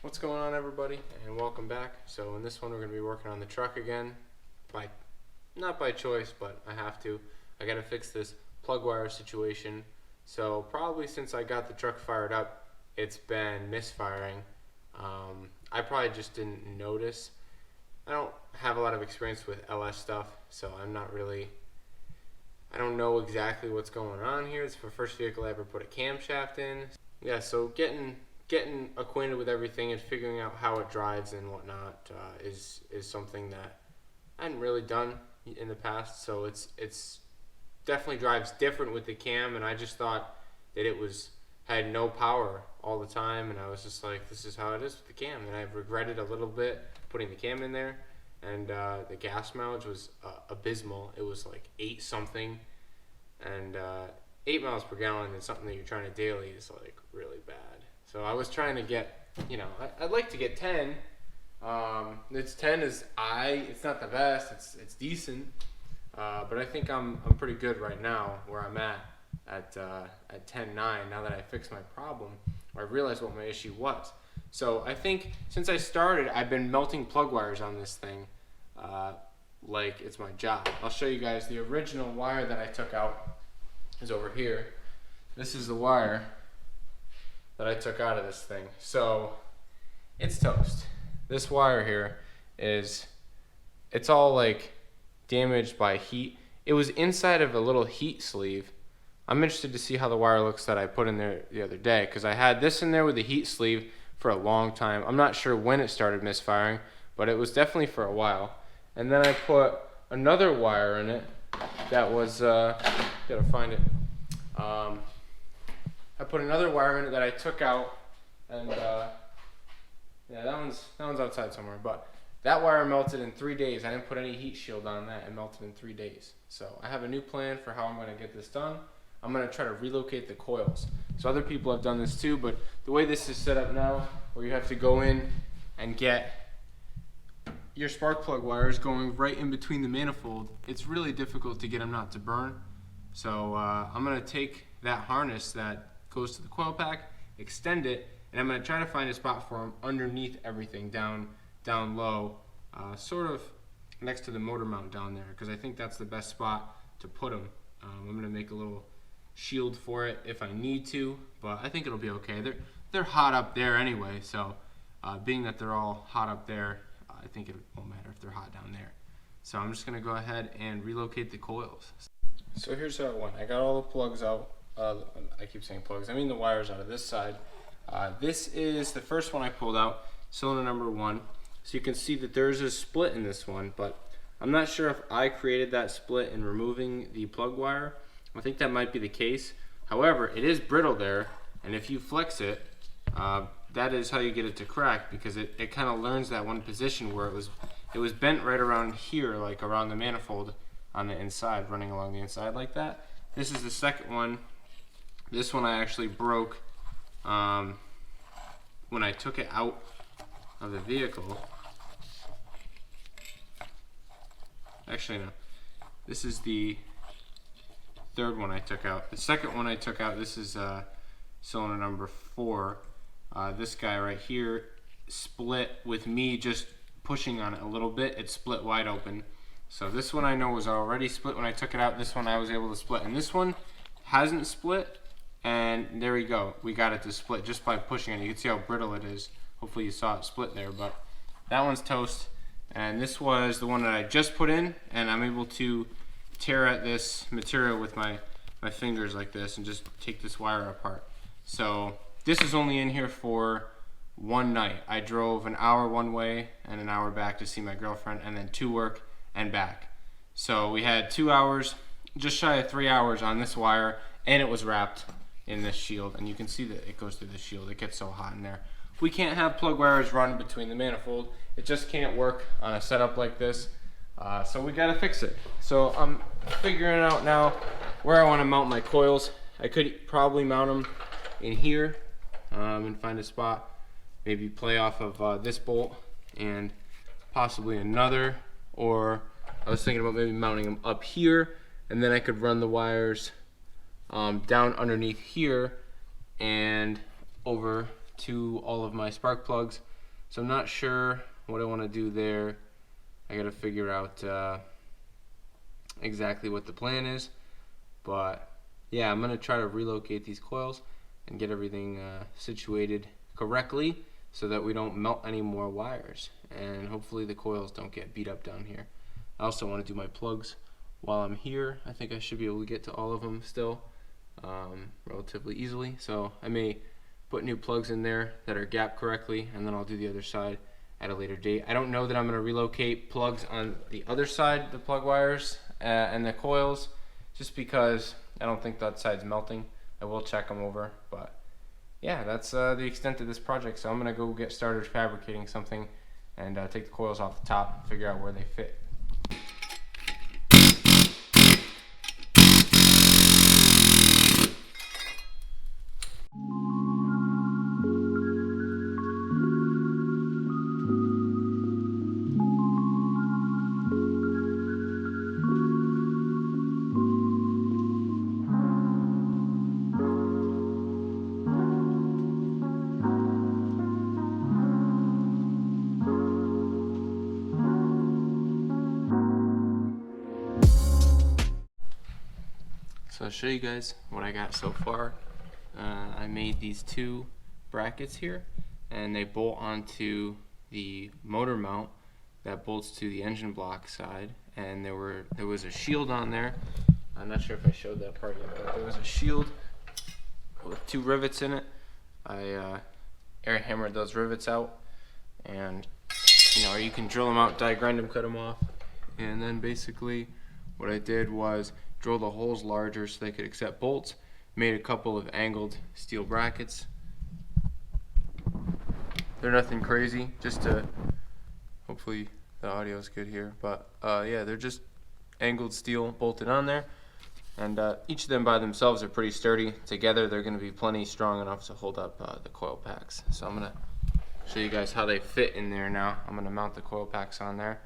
What's going on, everybody, and welcome back. So in this one we're going to be working on the truck again, not by choice, but I have to. I got to fix this plug wire situation. So probably since I got the truck fired up, it's been misfiring. I probably just didn't notice. I don't have a lot of experience with LS stuff, so I don't know exactly what's going on here. It's the first vehicle I ever put a camshaft in. Yeah, so getting acquainted with everything and figuring out how it drives and whatnot is something that I hadn't really done in the past. So it's definitely drives different with the cam, and I just thought that had no power all the time, and I was just like, this is how it is with the cam. And I've regretted a little bit putting the cam in there, and the gas mileage was abysmal. It was like 8 something, and 8 miles per gallon is something that you're trying to daily is like really bad. So I was trying to get, I'd like to get 10. It's 10 it's not the best. It's decent, but I think I'm pretty good right now where I'm at 10.9. Now that I fixed my problem, or I realized what my issue was. So I think since I started, I've been melting plug wires on this thing, like it's my job. I'll show you guys the original wire that I took out is over here. This is the wire that I took out of this thing. So it's toast. This wire here it's all like damaged by heat. It was inside of a little heat sleeve. I'm interested to see how the wire looks that I put in there the other day, because I had this in there with the heat sleeve for a long time. I'm not sure when it started misfiring, but it was definitely for a while. And then I put another wire in it that was, gotta find it. I put another wire in it that I took out, and yeah, that one's outside somewhere. But that wire melted in 3 days. I didn't put any heat shield on that. It melted in 3 days. So I have a new plan for how I'm going to get this done. I'm going to try to relocate the coils. So other people have done this too, but the way this is set up now, where you have to go in and get your spark plug wires going right in between the manifold, it's really difficult to get them not to burn. So I'm going to take that harness that goes to the coil pack, extend it, and I'm going to try to find a spot for them underneath everything, down low, sort of next to the motor mount down there, because I think that's the best spot to put them. I'm going to make a little shield for it if I need to, but I think it'll be okay. They're hot up there anyway, so being that they're all hot up there, I think it won't matter if they're hot down there. So I'm just going to go ahead and relocate the coils. So here's how it went. I got all the plugs out. I keep saying plugs. I mean the wires out of this side. This is the first one I pulled out, cylinder number 1. So you can see that there's a split in this one, but I'm not sure if I created that split in removing the plug wire. I think that might be the case. However, it is brittle there, and if you flex it, that is how you get it to crack, because it kind of learns that one position where it was bent right around here, like around the manifold on the inside, running along the inside like that. This is the second one. This one I actually broke when I took it out of the vehicle. Actually, no. This is the third one I took out. The second one I took out, this is cylinder number 4. This guy right here split with me just pushing on it a little bit. It split wide open. So this one I know was already split when I took it out. This one I was able to split, and this one hasn't split, and there we go. We got it to split just by pushing it. You can see how brittle it is. Hopefully you saw it split there, but that one's toast. And this was the one that I just put in, and I'm able to tear at this material with my fingers like this and just take this wire apart. So this is only in here for one night. I drove an hour one way and an hour back to see my girlfriend, and then to work and back. So we had 2 hours, just shy of 3 hours on this wire, and it was wrapped in this shield, and you can see that it goes through the shield. It gets so hot in there. We can't have plug wires run between the manifold. It just can't work on a setup like this. So we gotta fix it. So I'm figuring out now where I want to mount my coils. I could probably mount them in here and find a spot, maybe play off of this bolt and possibly another, or I was thinking about maybe mounting them up here, and then I could run the wires down underneath here and over to all of my spark plugs. So I'm not sure what I want to do there. I gotta figure out exactly what the plan is, but yeah, I'm gonna try to relocate these coils and get everything situated correctly so that we don't melt any more wires, and hopefully the coils don't get beat up down here. I also want to do my plugs while I'm here. I think I should be able to get to all of them still relatively easily, so I may put new plugs in there that are gapped correctly, and then I'll do the other side at a later date. I don't know that I'm going to relocate plugs on the other side, the plug wires and the coils, just because I don't think that side's melting. I will check them over, but yeah, that's the extent of this project. So I'm going to go get started fabricating something and take the coils off the top and figure out where they fit. So I'll show you guys what I got so far. I made these two brackets here, and they bolt onto the motor mount that bolts to the engine block side, and there was a shield on there. I'm not sure if I showed that part yet, but there was a shield with two rivets in it. I air hammered those rivets out, and or you can drill them out, die grind them, cut them off, and then basically what I did was drill the holes larger so they could accept bolts. Made a couple of angled steel brackets. They're nothing crazy, just to, hopefully the audio is good here, but yeah, they're just angled steel bolted on there, and each of them by themselves are pretty sturdy. Together they're going to be plenty strong enough to hold up the coil packs. So I'm going to show you guys how they fit in there now. I'm going to mount the coil packs on there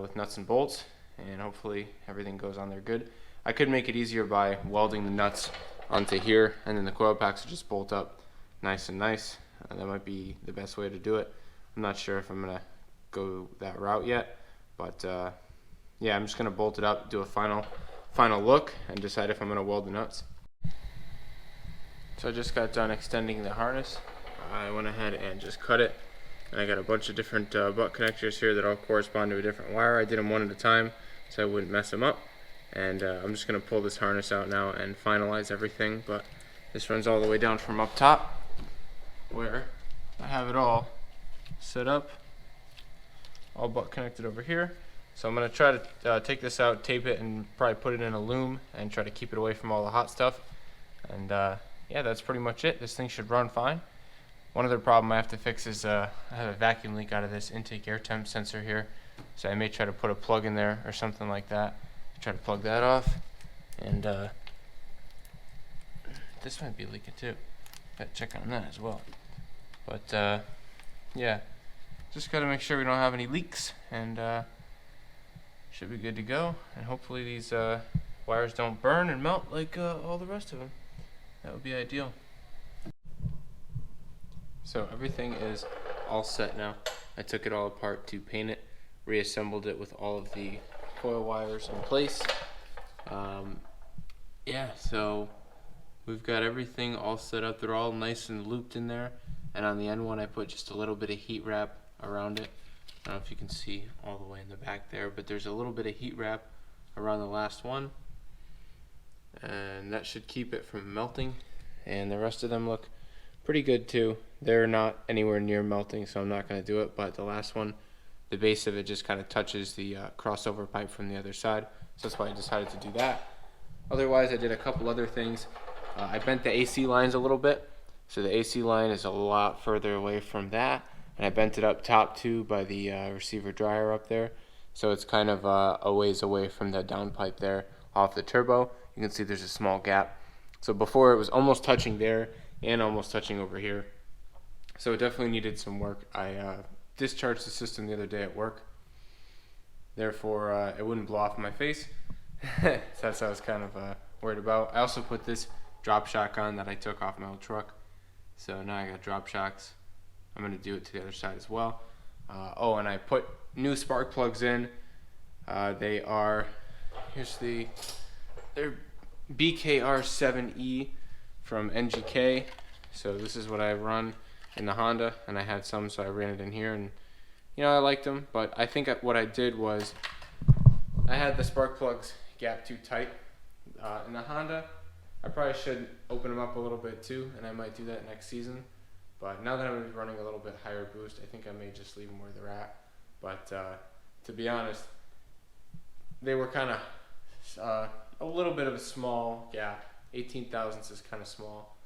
with nuts and bolts, and hopefully everything goes on there good. I could make it easier by welding the nuts onto here, and then the coil packs will just bolt up nice and nice. That might be the best way to do it. I'm not sure if I'm gonna go that route yet, but yeah, I'm just gonna bolt it up, do a final look, and decide if I'm gonna weld the nuts. So I just got done extending the harness. I went ahead and just cut it, and I got a bunch of different butt connectors here that all correspond to a different wire. I did them one at a time so I wouldn't mess them up. And I'm just going to pull this harness out now and finalize everything, but this runs all the way down from up top where I have it all set up, all butt connected over here. So I'm going to try to take this out, tape it, and probably put it in a loom and try to keep it away from all the hot stuff. And yeah, that's pretty much it. This thing should run fine. One other problem I have to fix is I have a vacuum leak out of this intake air temp sensor here, so I may try to put a plug in there or something like that. Try to plug that off, and this might be leaking too. Gotta check on that as well. But yeah, just gotta make sure we don't have any leaks, and should be good to go. And hopefully these wires don't burn and melt like all the rest of them. That would be ideal. So everything is all set now. I took it all apart to paint it, reassembled it with all of the coil wires in place. Yeah, so we've got everything all set up. They're all nice and looped in there, and on the end one I put just a little bit of heat wrap around it. I don't know if you can see all the way in the back there, but there's a little bit of heat wrap around the last one, and that should keep it from melting. And the rest of them look pretty good too. They're not anywhere near melting, so I'm not going to do it, but the last one, the base of it just kind of touches the crossover pipe from the other side, so that's why I decided to do that. Otherwise, I did a couple other things. I bent the AC lines a little bit, so the AC line is a lot further away from that, and I bent it up top too by the receiver dryer up there, so it's kind of a ways away from the downpipe there off the turbo. You can see there's a small gap. So before it was almost touching there and almost touching over here, so it definitely needed some work. I discharged the system the other day at work, therefore it wouldn't blow off in my face. So that's what I was kind of worried about. I also put this drop shock on that I took off my old truck, So now I got drop shocks. I'm going to do it to the other side as well. Oh, and I put new spark plugs in. They are, they're BKR7E from NGK. So this is what I run in the Honda, and I had some, so I ran it in here, and you know, I liked them, but I think what I did was I had the spark plugs gapped too tight. In the Honda, I probably should open them up a little bit too, and I might do that next season. But now that I'm going to be running a little bit higher boost, I think I may just leave them where they're at. But to be honest, they were kind of a little bit of a small gap. 18 thousandths is kind of small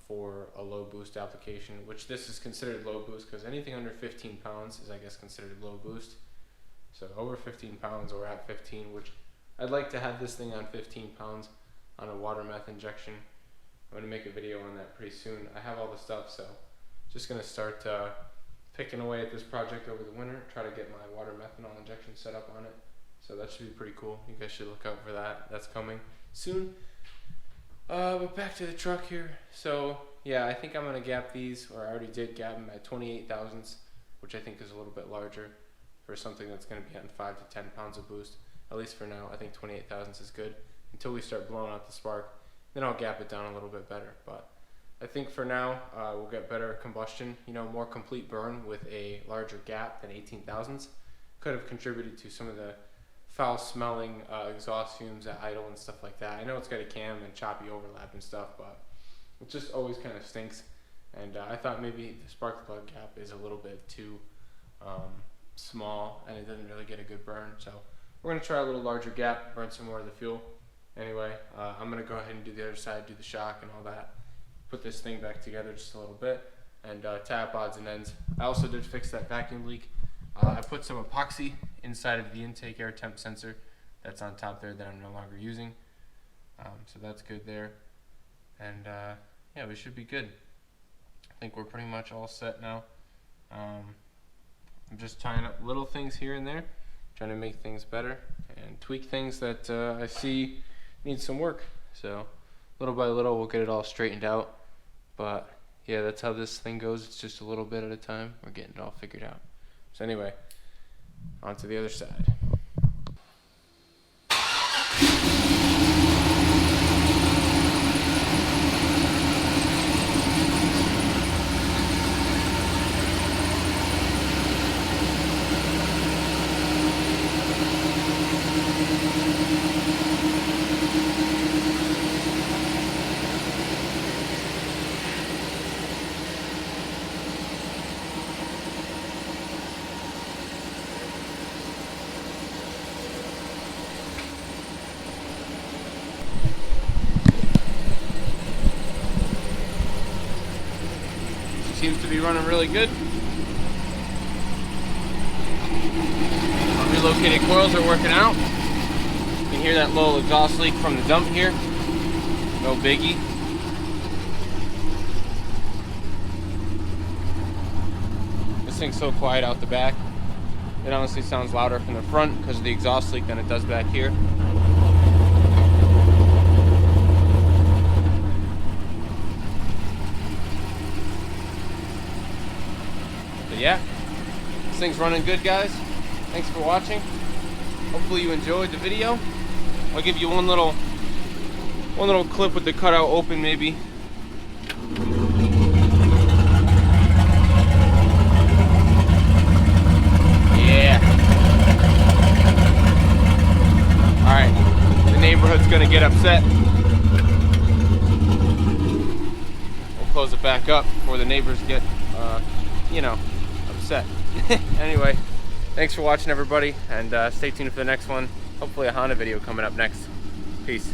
for a low boost application, which this is considered low boost because anything under 15 pounds is, I guess, considered low boost. So over 15 pounds or at 15, which I'd like to have this thing on 15 pounds on a water meth injection. I'm going to make a video on that pretty soon. I have all the stuff, so just going to start picking away at this project over the winter, try to get my water methanol injection set up on it. So that should be pretty cool. You guys should look out for that. That's coming soon. But back to the truck here. So yeah, I think I'm going to gap these, or I already did gap them at 28 thousandths, which I think is a little bit larger for something that's going to be on 5 to 10 pounds of boost. At least for now, I think 28 thousandths is good until we start blowing out the spark. Then I'll gap it down a little bit better. But I think for now, we'll get better combustion, you know, more complete burn with a larger gap than 18 thousandths. Could have contributed to some of the foul smelling exhaust fumes at idle and stuff like that. I know it's got a cam and choppy overlap and stuff, but it just always kind of stinks. And I thought maybe the spark plug gap is a little bit too small and it doesn't really get a good burn. So we're going to try a little larger gap, burn some more of the fuel. Anyway, I'm going to go ahead and do the other side, do the shock and all that. Put this thing back together just a little bit and tie up odds and ends. I also did fix that vacuum leak. I put some epoxy inside of the intake air temp sensor that's on top there that I'm no longer using. So that's good there. And yeah, we should be good. I think we're pretty much all set now. I'm just tying up little things here and there, trying to make things better and tweak things that I see need some work. So little by little we'll get it all straightened out. But yeah, that's how this thing goes. It's just a little bit at a time. We're getting it all figured out. So anyway, on to the other side. Seems to be running really good. Our relocated coils are working out. You can hear that little exhaust leak from the dump here. No biggie. This thing's so quiet out the back. It honestly sounds louder from the front because of the exhaust leak than it does back here. But yeah, this thing's running good, guys. Thanks for watching. Hopefully you enjoyed the video. I'll give you one little clip with the cutout open, maybe. Yeah. All right. The neighborhood's gonna get upset. We'll close it back up before the neighbors get, you know, upset. Anyway, thanks for watching, everybody, and stay tuned for the next one. Hopefully a Honda video coming up next. Peace.